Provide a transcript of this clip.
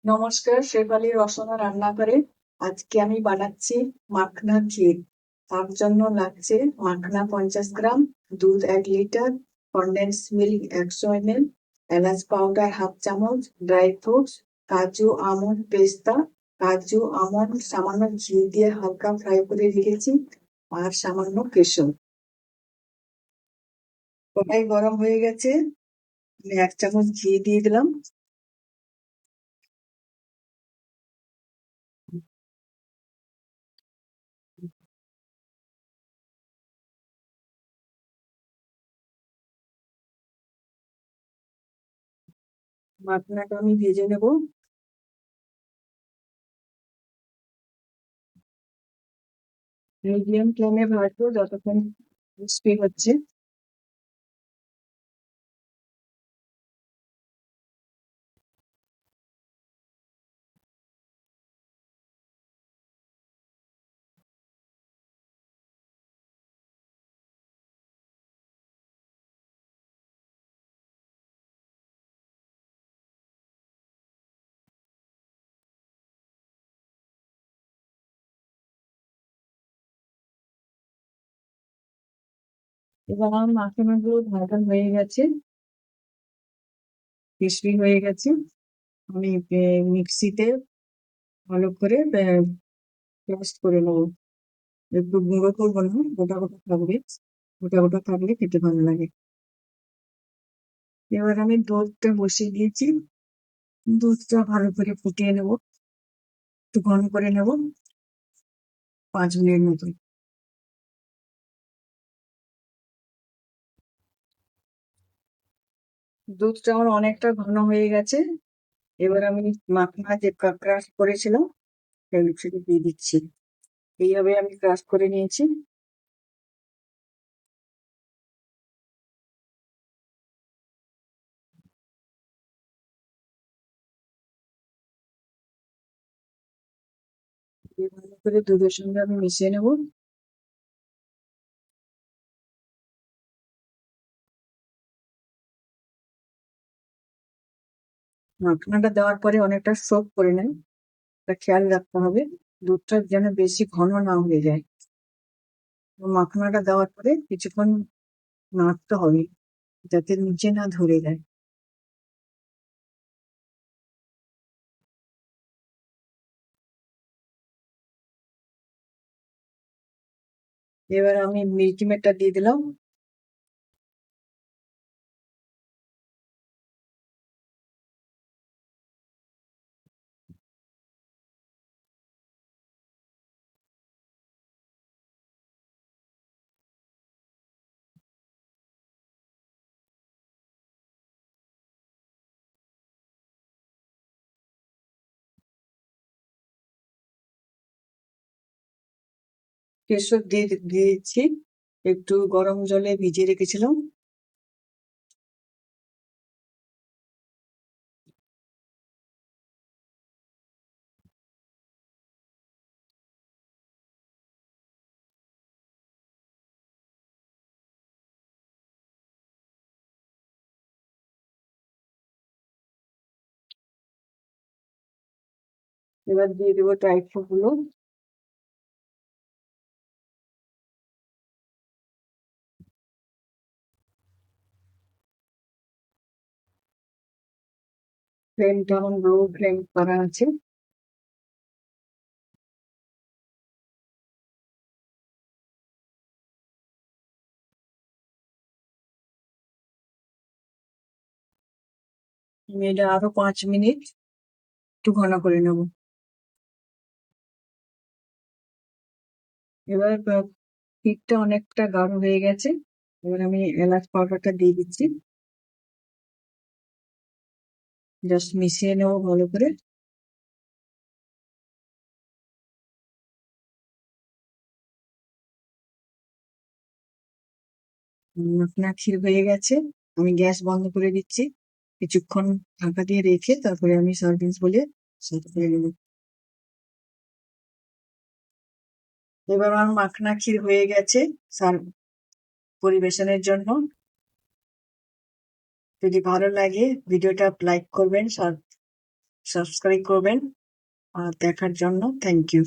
নমস্কার, শেফালি রসনা রান্নাঘরে। আজকে আমি বানাচ্ছি মাখনা ক্ষীর। তার জন্য লাগছে মাখনা 50 গ্রাম, দুধ 1 লিটার, কনডেন্স মিল্ক 100 ml, এলাচ পাউডার হাফ চামচ, ড্রাই ফ্রুটস, কাজু, আমন্ড, পেস্তা। কাজু, আমন্ড সামান্য ঘি দিয়ে হালকা ফ্রাই করে রেখেছি, আর সামান্য কেশর। কড়াই গরম হয়ে গেছে, আমি 1 চামচ ঘি দিয়ে দিলাম। মাখনাটা আমি ভেজে নেব। মিডিয়াম ফ্লেমে ভাজবো যতক্ষণ ক্রিস্পি হচ্ছে। এবার আমার মাখানাগুলো ভাজা হয়ে গেছে, ক্রিস্পি হয়ে গেছে। আমি মিক্সিতে ভালো করে পেস্ট করে নেবো। একটু গুঁড়ো করবো না, গোটা গোটা থাকবে। গোটা গোটা থাকলে খেতে ভালো লাগে। এবার আমি দুধটা বসিয়ে দিয়েছি, দুধটা ভালো করে ফুটিয়ে নেবো, একটু ঘন করে নেবো, 5 মিনিট মতো। দুধটা আমার অনেকটা ঘন হয়ে গেছে। এবার আমি মাখনা যে ক্রাশ করেছিলাম সেটা দিয়ে দিচ্ছি। এইভাবে আমি ক্রাশ করে নিয়েছি। দিয়ে ভালো করে দুধের সঙ্গে আমি মিশিয়ে নেবো। মাখনাটা দেওয়ার পরে অনেকটা সোক করে নেয়, এটা খেয়াল রাখতে হবে। দুধটা যেন বেশি ঘন না হয়ে যায়। তো মাখনাটা দেওয়ার পরে কিছুক্ষণ নাড়তে হবে, যাতে নিচে না ধরে যায়। এবার আমি মিল্কি মেটটা দিয়ে দিলাম। কেশর দিয়েছি, একটু গরম জলে ভিজিয়ে রেখেছিলাম। এবার দিয়ে দেবো ড্রাই ফ্রুট গুলো। ফ্লেমটা আমার লো ফ্লেম করা আছে। আমি এটা আরো 5 মিনিট একটু ঘন করে নেবো। এবার ক্ষীরটা অনেকটা গাঢ় হয়ে গেছে। এবার আমি এলাচ পাউডারটা দিয়ে দিচ্ছি, জাস্ট মিশিয়ে নেবো ভালো করে। আপনার ক্ষীর হয়ে গেছে, আমি গ্যাস বন্ধ করে দিচ্ছি। কিছুক্ষণ ঢাকা দিয়ে রেখে তারপরে আমি সার্ভিস বলে সার্ভ করে নেবো। এবার আমার মাখনা ক্ষীর হয়ে গেছে সার্ভ পরিবেশনের জন্য। যদি ভালো লাগে ভিডিওটা লাইক করবেন, সাবস্ক্রাইব করবেন দেখার জন্য থ্যাংক ইউ।